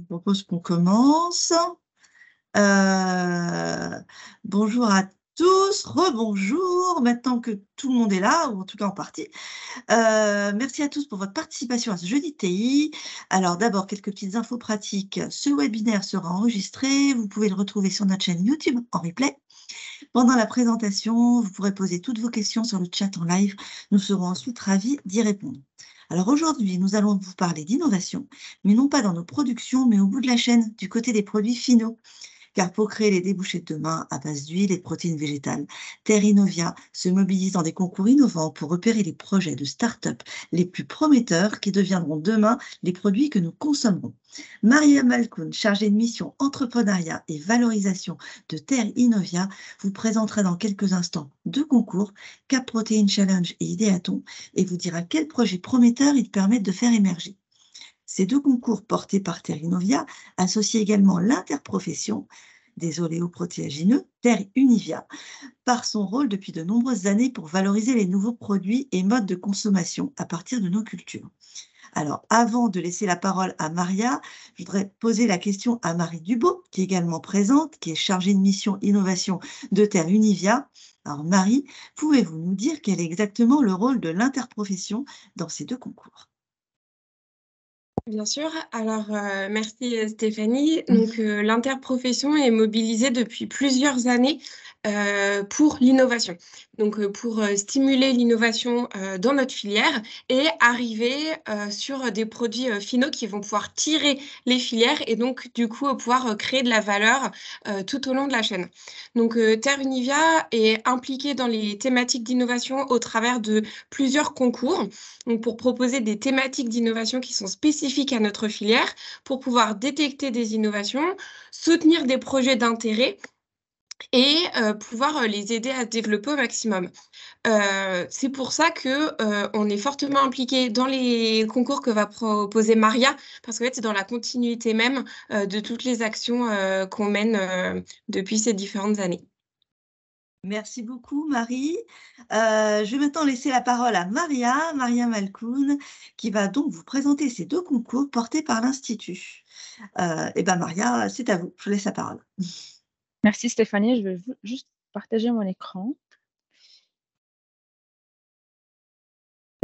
propose qu'on commence. Bonjour à tous, rebonjour, maintenant que tout le monde est là, ou en tout cas en partie. Merci à tous pour votre participation à ce jeudi TI. Alors d'abord, quelques petites infos pratiques. Ce webinaire sera enregistré, vous pouvez le retrouver sur notre chaîne YouTube en replay. Pendant la présentation, vous pourrez poser toutes vos questions sur le chat en live. Nous serons ensuite ravis d'y répondre. Alors aujourd'hui, nous allons vous parler d'innovation, mais non pas dans nos productions, mais au bout de la chaîne, du côté des produits finaux. Car pour créer les débouchés de demain à base d'huile et de protéines végétales, Terre Innovia se mobilise dans des concours innovants pour repérer les projets de start-up les plus prometteurs qui deviendront demain les produits que nous consommerons. Maria Malkoun, chargée de mission entrepreneuriat et valorisation de Terre Innovia, vous présentera dans quelques instants deux concours, Cap Protein Challenge et Idéaton, et vous dira quels projets prometteurs ils permettent de faire émerger. Ces deux concours portés par Terre Innovia associent également l'interprofession des oléoprotéagineux, Terre Univia, par son rôle depuis de nombreuses années pour valoriser les nouveaux produits et modes de consommation à partir de nos cultures. Alors, avant de laisser la parole à Maria, je voudrais poser la question à Marie Dubo, qui est également présente, qui est chargée de mission innovation de Terre Univia. Alors, Marie, pouvez-vous nous dire quel est exactement le rôle de l'interprofession dans ces deux concours ? Bien sûr. Alors, merci Stéphanie. Donc, l'interprofession est mobilisée depuis plusieurs années pour l'innovation. Donc, pour stimuler l'innovation dans notre filière et arriver sur des produits finaux qui vont pouvoir tirer les filières et donc, du coup, pouvoir créer de la valeur tout au long de la chaîne. Donc, Terre Univia est impliquée dans les thématiques d'innovation au travers de plusieurs concours. Donc, pour proposer des thématiques d'innovation qui sont spécifiques à notre filière, pour pouvoir détecter des innovations, soutenir des projets d'intérêt et pouvoir les aider à se développer au maximum. C'est pour ça que on est fortement impliqué dans les concours que va proposer Maria, parce qu'en fait, c'est dans la continuité même de toutes les actions qu'on mène depuis ces différentes années. Merci beaucoup, Marie. Je vais maintenant laisser la parole à Maria Malkoun, qui va donc vous présenter ces deux concours portés par l'Institut. Maria, c'est à vous. Je vous laisse la parole. Merci Stéphanie. Je vais juste partager mon écran.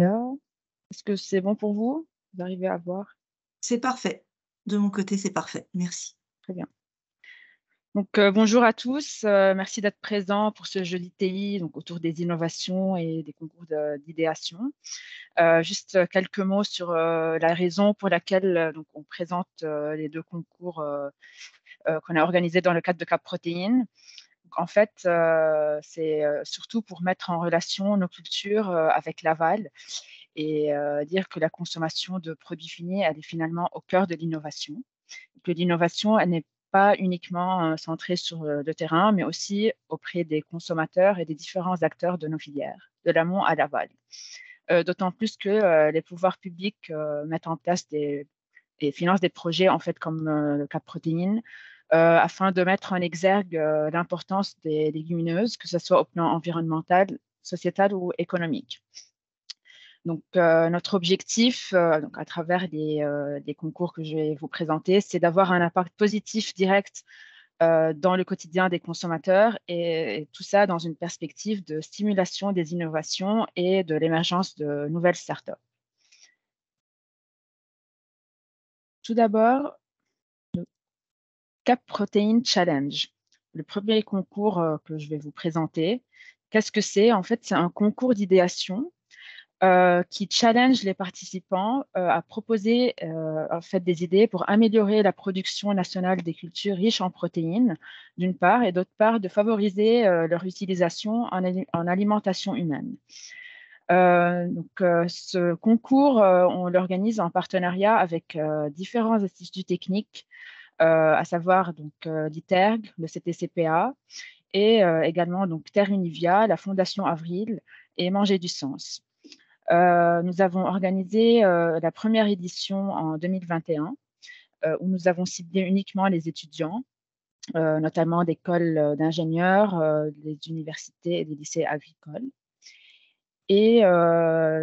Est-ce que c'est bon pour vous? Vous arrivez à voir? C'est parfait. De mon côté, c'est parfait. Merci. Très bien. Donc, bonjour à tous. Merci d'être présents pour ce jeudi TI donc, autour des innovations et des concours d'idéation. Juste quelques mots sur la raison pour laquelle donc, on présente les deux concours qu'on a organisés dans le cadre de Cap Protéines. En fait, c'est surtout pour mettre en relation nos cultures avec l'aval et dire que la consommation de produits finis, elle est finalement au cœur de l'innovation. Que l'innovation, elle n'est pas uniquement centrée sur le terrain, mais aussi auprès des consommateurs et des différents acteurs de nos filières, de l'amont à l'aval. D'autant plus que les pouvoirs publics mettent en place et financent des projets en fait comme le Cap Protéines, afin de mettre en exergue l'importance des légumineuses, que ce soit au plan environnemental, sociétal ou économique. Donc, notre objectif, donc à travers les concours que je vais vous présenter, c'est d'avoir un impact positif direct dans le quotidien des consommateurs et tout ça dans une perspective de stimulation des innovations et de l'émergence de nouvelles startups. Tout d'abord, le Cap Protein Challenge, le premier concours que je vais vous présenter. Qu'est-ce que c'est? En fait, c'est un concours d'idéation qui challenge les participants à proposer en fait, des idées pour améliorer la production nationale des cultures riches en protéines, d'une part, et d'autre part, de favoriser leur utilisation en alimentation humaine. Ce concours, on l'organise en partenariat avec différents instituts techniques, à savoir l'ITERG, le CTCPA, et également donc, Terre Univia, la Fondation Avril et Manger du Sens. Nous avons organisé la première édition en 2021, où nous avons ciblé uniquement les étudiants, notamment d'écoles d'ingénieurs, des universités et des lycées agricoles. Et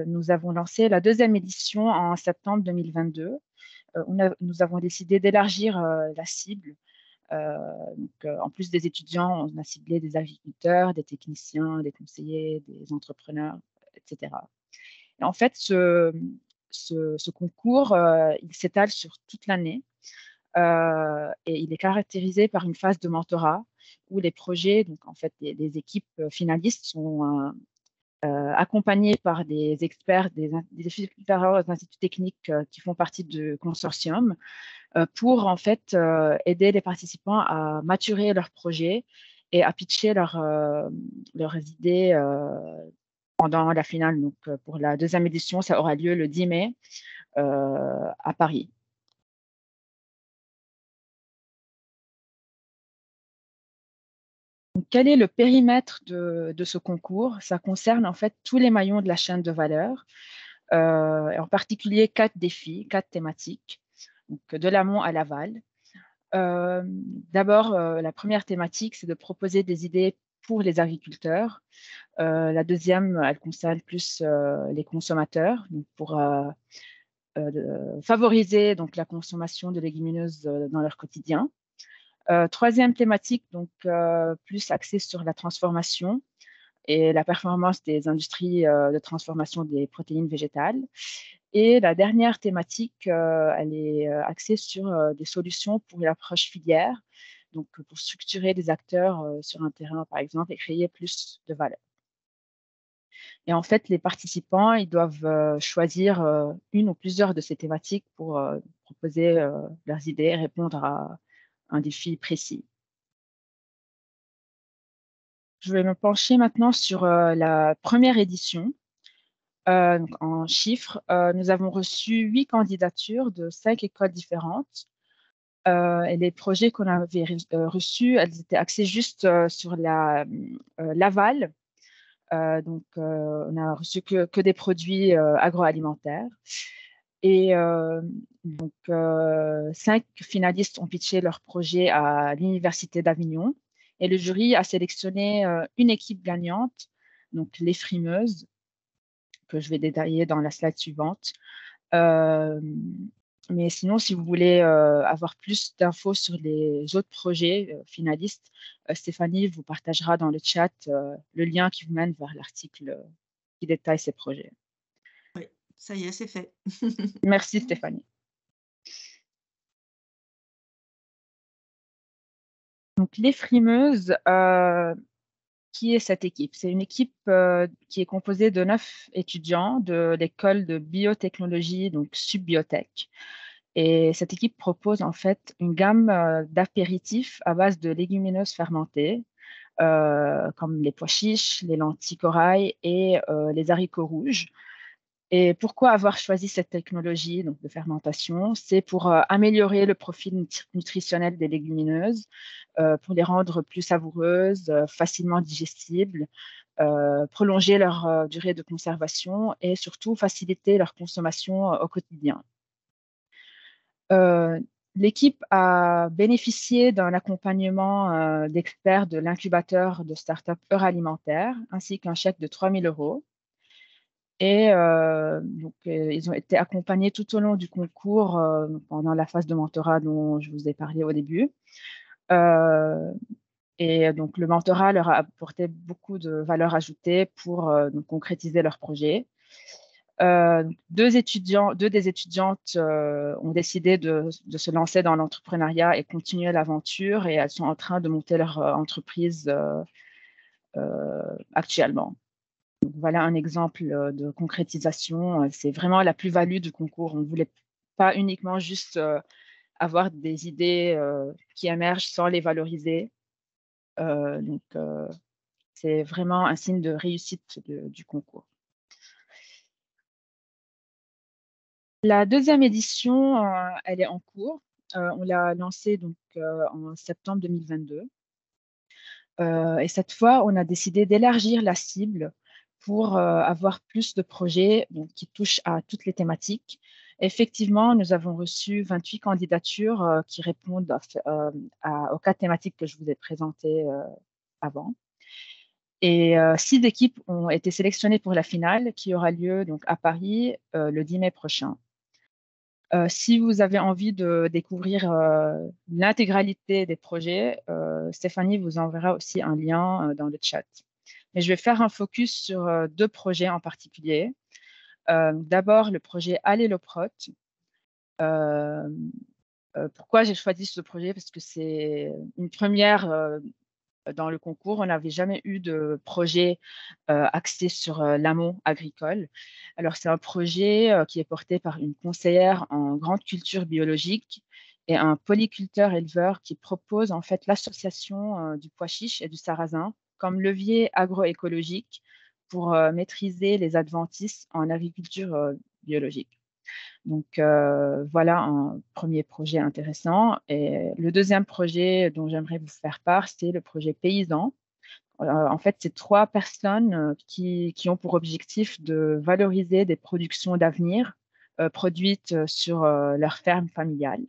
nous avons lancé la deuxième édition en septembre 2022, nous avons décidé d'élargir la cible. En plus des étudiants, on a ciblé des agriculteurs, des techniciens, des conseillers, des entrepreneurs, etc. Et en fait, ce concours, il s'étale sur toute l'année et il est caractérisé par une phase de mentorat où les projets, donc en fait les équipes finalistes sont accompagnées par des experts des différents instituts techniques qui font partie du consortium pour en fait aider les participants à maturer leurs projets et à pitcher leurs idées pendant la finale. Donc, pour la deuxième édition, ça aura lieu le 10 mai à Paris. Donc, quel est le périmètre de ce concours? Ça concerne en fait tous les maillons de la chaîne de valeur, et en particulier 4 défis, 4 thématiques, donc de l'amont à l'aval. D'abord, la première thématique, c'est de proposer des idées pour les agriculteurs. La deuxième, elle concerne plus les consommateurs, donc pour favoriser donc, la consommation de légumineuses dans leur quotidien. Troisième thématique, donc plus axée sur la transformation et la performance des industries de transformation des protéines végétales. Et la dernière thématique, elle est axée sur des solutions pour l'approche filière, donc pour structurer des acteurs sur un terrain, par exemple, et créer plus de valeur. Et en fait, les participants, ils doivent choisir une ou plusieurs de ces thématiques pour proposer leurs idées et répondre à un défi précis. Je vais me pencher maintenant sur la première édition. Donc en chiffres, nous avons reçu 8 candidatures de 5 écoles différentes. Et les projets qu'on avait reçus, elles étaient axées juste sur l'aval. Donc, on n'a reçu que des produits agroalimentaires. Et donc, 5 finalistes ont pitché leur projet à l'Université d'Avignon. Et le jury a sélectionné une équipe gagnante, donc les frimeuses, que je vais détailler dans la slide suivante. Mais sinon, si vous voulez avoir plus d'infos sur les autres projets finalistes, Stéphanie vous partagera dans le chat le lien qui vous mène vers l'article qui détaille ces projets. Oui, ça y est, c'est fait. Merci Stéphanie. Donc, les frimeuses, qui est cette équipe? C'est une équipe qui est composée de 9 étudiants de l'école de biotechnologie, donc Subbiotech. Et cette équipe propose en fait une gamme d'apéritifs à base de légumineuses fermentées, comme les pois chiches, les lentilles corail et les haricots rouges. Et pourquoi avoir choisi cette technologie donc, de fermentation? C'est pour améliorer le profil nutritionnel des légumineuses, pour les rendre plus savoureuses, facilement digestibles, prolonger leur durée de conservation et surtout faciliter leur consommation au quotidien. L'équipe a bénéficié d'un accompagnement d'experts de l'incubateur de start-up Alimentaire, ainsi qu'un chèque de 3 000 €. Et donc, ils ont été accompagnés tout au long du concours pendant la phase de mentorat dont je vous ai parlé au début. Et donc, le mentorat leur a apporté beaucoup de valeur ajoutée pour donc, concrétiser leur projet. Deux des étudiantes ont décidé de se lancer dans l'entrepreneuriat et continuer l'aventure et elles sont en train de monter leur entreprise actuellement. Donc, voilà un exemple de concrétisation. C'est vraiment la plus-value du concours. On ne voulait pas uniquement juste avoir des idées qui émergent sans les valoriser. Donc, c'est vraiment un signe de réussite du concours. La deuxième édition, elle est en cours. On l'a lancée donc, en septembre 2022. Et cette fois, on a décidé d'élargir la cible pour avoir plus de projets donc, qui touchent à toutes les thématiques. Effectivement, nous avons reçu 28 candidatures qui répondent aux 4 thématiques que je vous ai présentées avant. Et 6 équipes ont été sélectionnées pour la finale qui aura lieu donc, à Paris le 10 mai prochain. Si vous avez envie de découvrir l'intégralité des projets, Stéphanie vous enverra aussi un lien dans le chat. Mais je vais faire un focus sur deux projets en particulier. D'abord, le projet Alléloprot. Pourquoi j'ai choisi ce projet? Parce que c'est une première dans le concours. On n'avait jamais eu de projet axé sur l'amont agricole. Alors, c'est un projet qui est porté par une conseillère en grande culture biologique et un polyculteur-éleveur qui propose en fait l'association du pois chiche et du sarrasin comme levier agroécologique pour maîtriser les adventices en agriculture biologique. Donc, voilà un premier projet intéressant. Et le deuxième projet dont j'aimerais vous faire part, c'est le projet Paysan. En fait, c'est trois personnes qui ont pour objectif de valoriser des productions d'avenir produites sur leur ferme familiale.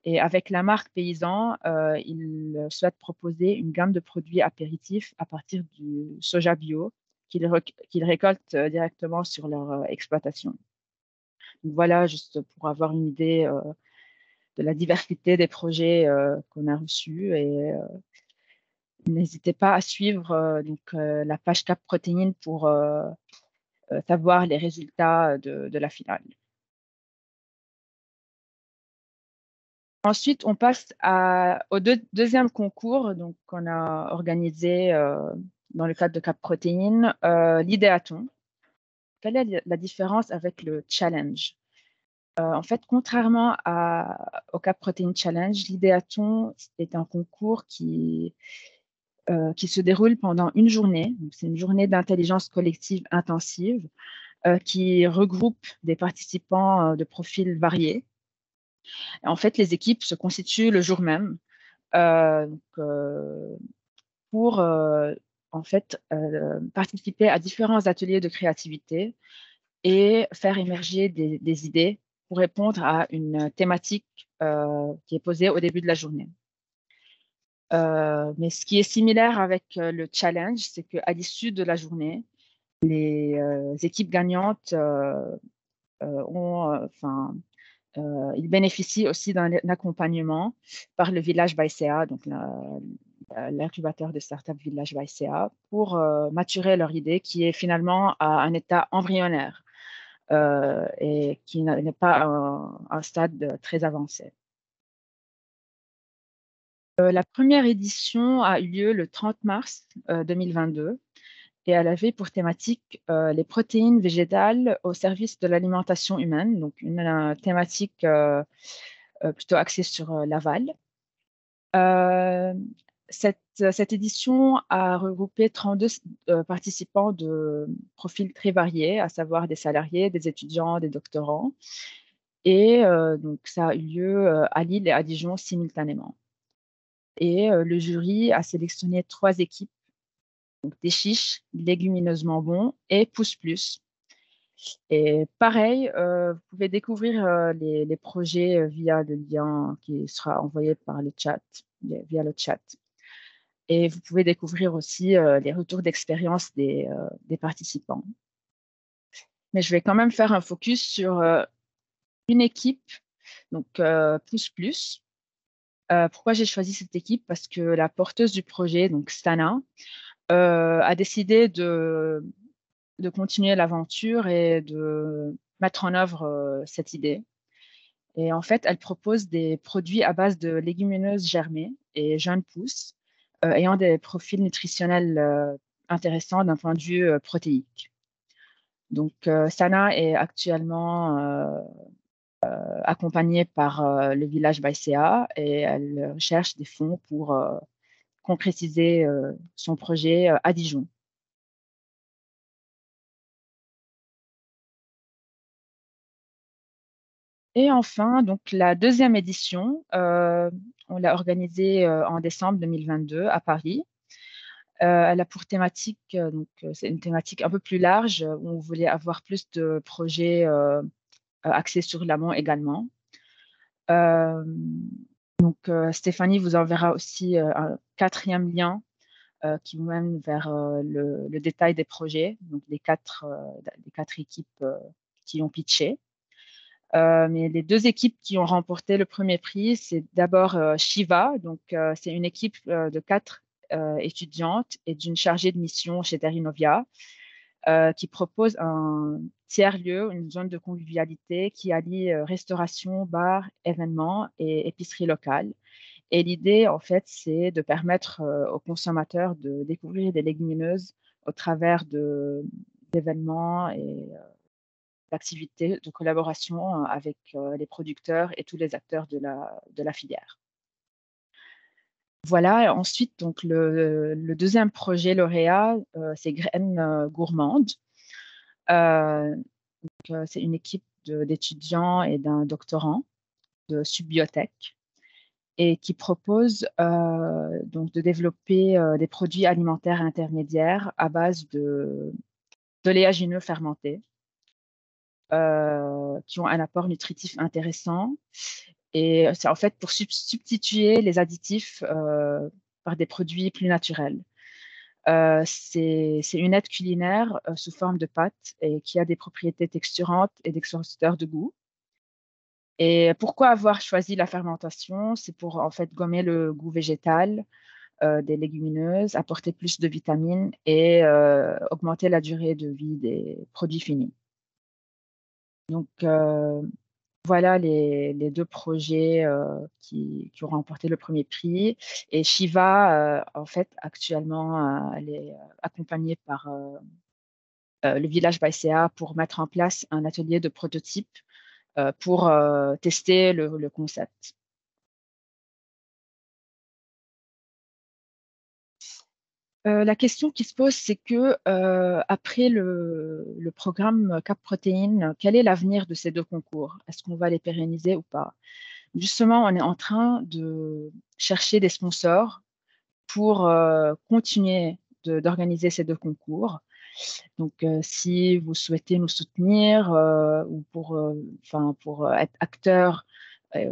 Et avec la marque Paysan, ils souhaitent proposer une gamme de produits apéritifs à partir du soja bio qu'ils récoltent directement sur leur exploitation. Donc voilà, juste pour avoir une idée de la diversité des projets qu'on a reçus. Et n'hésitez pas à suivre la page Cap Protéines pour savoir les résultats de la finale. Ensuite, on passe au deuxième concours qu'on a organisé dans le cadre de Cap Protéines, l'idéaton. Quelle est la différence avec le challenge? En fait, contrairement au Cap Protein Challenge, l'idéaton est un concours qui se déroule pendant une journée. C'est une journée d'intelligence collective intensive qui regroupe des participants de profils variés. Et en fait, les équipes se constituent le jour même pour en fait, participer à différents ateliers de créativité et faire émerger des idées pour répondre à une thématique qui est posée au début de la journée. Mais ce qui est similaire avec le challenge, c'est qu'à l'issue de la journée, les équipes gagnantes ils bénéficient aussi d'un accompagnement par le Village Baïséa, donc l'incubateur de start-up Village Baïséa, pour maturer leur idée qui est finalement à un état embryonnaire et qui n'est pas à un stade très avancé. La première édition a eu lieu le 30 mars 2022 et elle avait pour thématique les protéines végétales au service de l'alimentation humaine, donc une thématique plutôt axée sur l'aval. Cette édition a regroupé 32 participants de profils très variés, à savoir des salariés, des étudiants, des doctorants. Et donc, ça a eu lieu à Lille et à Dijon simultanément. Et le jury a sélectionné 3 équipes, donc des chiches, légumineusement bons et pousse plus. Et pareil, vous pouvez découvrir les projets via le lien qui sera envoyé par le chat, via le chat. Et vous pouvez découvrir aussi les retours d'expérience des participants. Mais je vais quand même faire un focus sur une équipe, donc Pousse Plus. Pourquoi j'ai choisi cette équipe? Parce que la porteuse du projet, donc Stana, a décidé de continuer l'aventure et de mettre en œuvre cette idée. Et en fait, elle propose des produits à base de légumineuses germées et jeunes pousses, ayant des profils nutritionnels intéressants d'un point de vue protéique. Donc, Sana est actuellement accompagnée par le village Baïséa et elle cherche des fonds pour concrétiser son projet à Dijon. Et enfin, donc la deuxième édition, on l'a organisée en décembre 2022 à Paris. Elle a pour thématique, c'est une thématique un peu plus large où on voulait avoir plus de projets axés sur l'amont également. Stéphanie vous enverra aussi un 4e lien qui vous mène vers le détail des projets, donc les quatre équipes qui ont pitché. Mais les deux équipes qui ont remporté le premier prix, c'est d'abord Shiva, donc c'est une équipe de 4 étudiantes et d'une chargée de mission chez Terinovia qui propose un tiers-lieu, une zone de convivialité qui allie restauration, bar, événements et épicerie locale. Et l'idée, en fait, c'est de permettre aux consommateurs de découvrir des légumineuses au travers d'événements et d'activités de collaboration avec les producteurs et tous les acteurs de la filière. Voilà, ensuite, donc, le deuxième projet lauréat, c'est Graines gourmandes. C'est une équipe d'étudiants et d'un doctorant de Subbiotech et qui propose donc de développer des produits alimentaires intermédiaires à base d'oléagineux fermentés qui ont un apport nutritif intéressant. Et c'est en fait pour substituer les additifs par des produits plus naturels. C'est une aide culinaire sous forme de pâte et qui a des propriétés texturantes et d'exhausteur de goût. Et pourquoi avoir choisi la fermentation? C'est pour en fait gommer le goût végétal des légumineuses, apporter plus de vitamines et augmenter la durée de vie des produits finis. Donc voilà les deux projets qui ont remporté le premier prix. Et Shiva, en fait, actuellement, elle est accompagnée par le village Baïséa pour mettre en place un atelier de prototype pour tester le concept. La question qui se pose, c'est que après le programme Cap Protéines, quel est l'avenir de ces deux concours? Est-ce qu'on va les pérenniser ou pas? Justement, on est en train de chercher des sponsors pour continuer d'organiser ces deux concours. Donc, si vous souhaitez nous soutenir ou pour être acteur,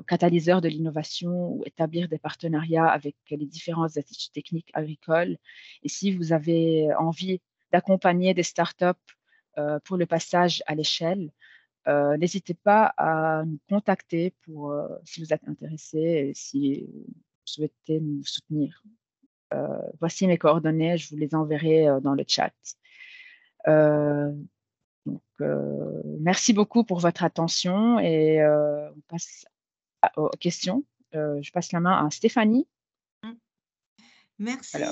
catalyseur de l'innovation ou établir des partenariats avec les différents instituts techniques agricoles, et si vous avez envie d'accompagner des startups pour le passage à l'échelle, n'hésitez pas à nous contacter si vous êtes intéressé et si vous souhaitez nous soutenir. Voici mes coordonnées, je vous les enverrai dans le chat. Donc, merci beaucoup pour votre attention et on passe aux questions. Je passe la main à Stéphanie. Merci. Voilà.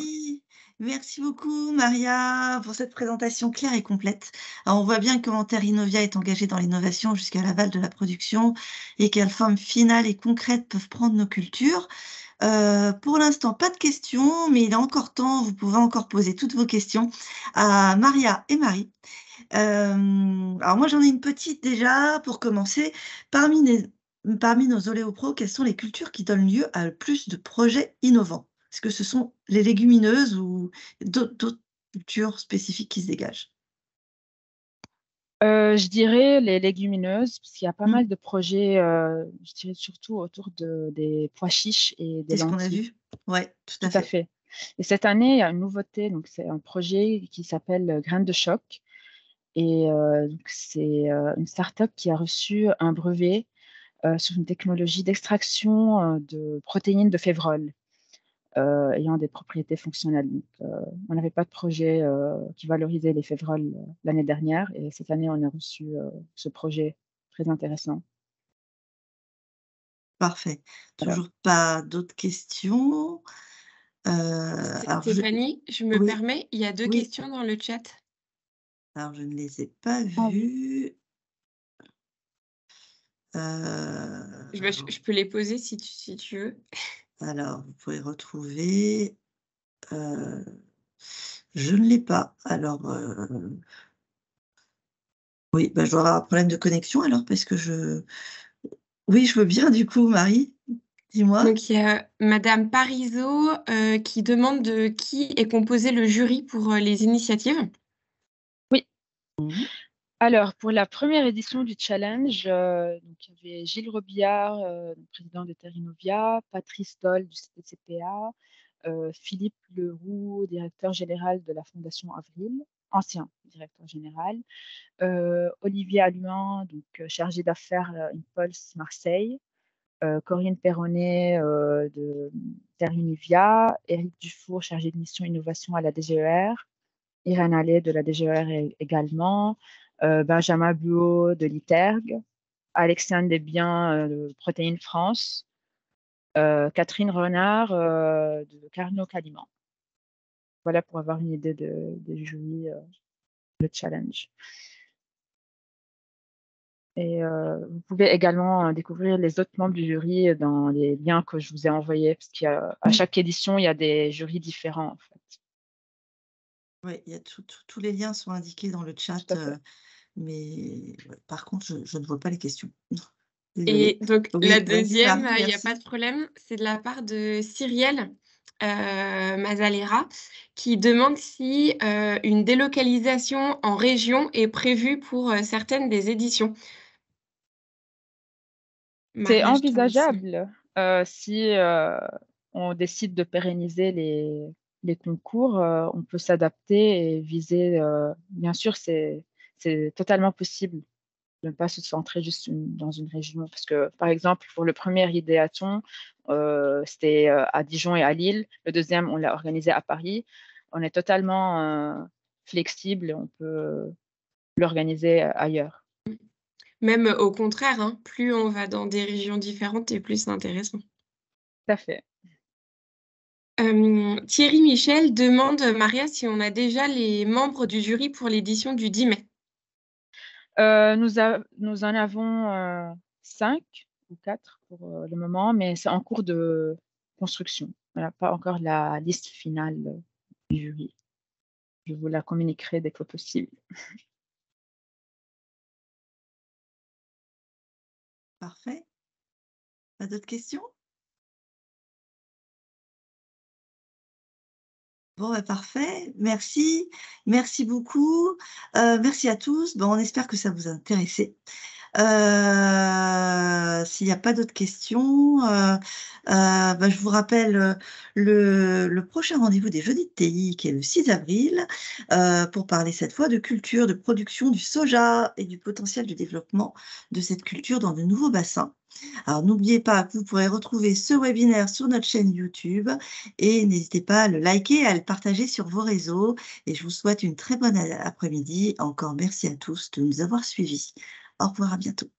Merci beaucoup, Maria, pour cette présentation claire et complète. Alors, on voit bien comment Terinovia est engagée dans l'innovation jusqu'à l'aval de la production et quelles formes finales et concrètes peuvent prendre nos cultures. Pour l'instant, pas de questions, mais il est encore temps, vous pouvez encore poser toutes vos questions à Maria et Marie. Alors moi, j'en ai une petite déjà pour commencer. Parmi nos oléopros, quelles sont les cultures qui donnent lieu à le plus de projets innovants? Est-ce que ce sont les légumineuses ou d'autres cultures spécifiques qui se dégagent? Je dirais les légumineuses, parce qu'il y a pas Mmh. mal de projets, je dirais surtout autour des pois chiches et des C'est ce qu'on a lentilles. vu? Ouais, tout Tout à à fait. fait. Et cette année, il y a une nouveauté, donc c'est un projet qui s'appelle Graines de choc. Et donc c'est une start-up qui a reçu un brevet sur une technologie d'extraction de protéines de févrole ayant des propriétés fonctionnelles. Donc, on n'avait pas de projet qui valorisait les févroles l'année dernière et cette année, on a reçu ce projet très intéressant. Parfait. Voilà. Toujours pas d'autres questions? Alors Stéphanie, je me oui, permets, il y a 2 oui. questions dans le chat. Alors je ne les ai pas Ah oui. vues. Je peux les poser si tu veux. Alors vous pouvez retrouver, heu, je ne l'ai pas. Alors, oui, bah, je dois avoir un problème de connexion alors parce que oui, je veux bien du coup Marie, dis-moi? Donc il y a madame Parisot, qui demande de qui est composé le jury pour, les initiatives. Oui. Mmh. Alors, pour la première édition du challenge, donc il y avait Gilles Robillard, président de Terinovia, Patrice Doll du CPA, Philippe Leroux, directeur général de la Fondation Avril, ancien directeur général. Olivier Alluin, donc chargé d'affaires Impulse Marseille. Corinne Perronnet de Terre Univia, Éric Dufour, chargé de mission innovation à la DGER, Irène Allais de la DGER également, Benjamin Buot de l'ITERG, Alexandre Desbiens de Protéines France, Catherine Renard de Carnot Caliment. Voilà pour avoir une idée des jury, le challenge. Et vous pouvez également découvrir les autres membres du jury dans les liens que je vous ai envoyés, parce qu'à chaque édition, il y a des jurys différents, en fait. Oui, il y a tous les liens sont indiqués dans le chat, mais ouais, par contre, je ne vois pas les questions. Et donc, Oui, la vas-y, deuxième, Marie, il n'y a pas merci. de problème, c'est de la part de Cyrielle Mazalera, qui demande si une délocalisation en région est prévue pour certaines des éditions. C'est Maria, je te laisse. envisageable si on décide de pérenniser les concours, on peut s'adapter et viser. Bien sûr, c'est totalement possible de ne pas se centrer juste dans une région. Parce que, par exemple, pour le premier idéaton, c'était à Dijon et à Lille. Le deuxième, on l'a organisé à Paris. On est totalement flexible et on peut l'organiser ailleurs. Même au contraire, hein, plus on va dans des régions différentes et plus c'est intéressant. Tout à fait. Thierry Michel demande, Maria, si on a déjà les membres du jury pour l'édition du 10 mai. Nous en avons 5 ou 4 pour le moment, mais c'est en cours de construction. Voilà, pas encore la liste finale du jury. Je vous la communiquerai dès que possible. Parfait. Pas d'autres questions? Bon, bah, parfait. Merci. Merci beaucoup. Merci à tous. Bon, on espère que ça vous a intéressé. S'il n'y a pas d'autres questions, bah, je vous rappelle le prochain rendez-vous des Jeudis de TI, qui est le 6 avril, pour parler cette fois de culture, de production du soja et du potentiel de développement de cette culture dans de nouveaux bassins. Alors, n'oubliez pas que vous pourrez retrouver ce webinaire sur notre chaîne YouTube et n'hésitez pas à le liker, à le partager sur vos réseaux. Et je vous souhaite une très bonne après-midi. Encore merci à tous de nous avoir suivis. Au revoir, à bientôt.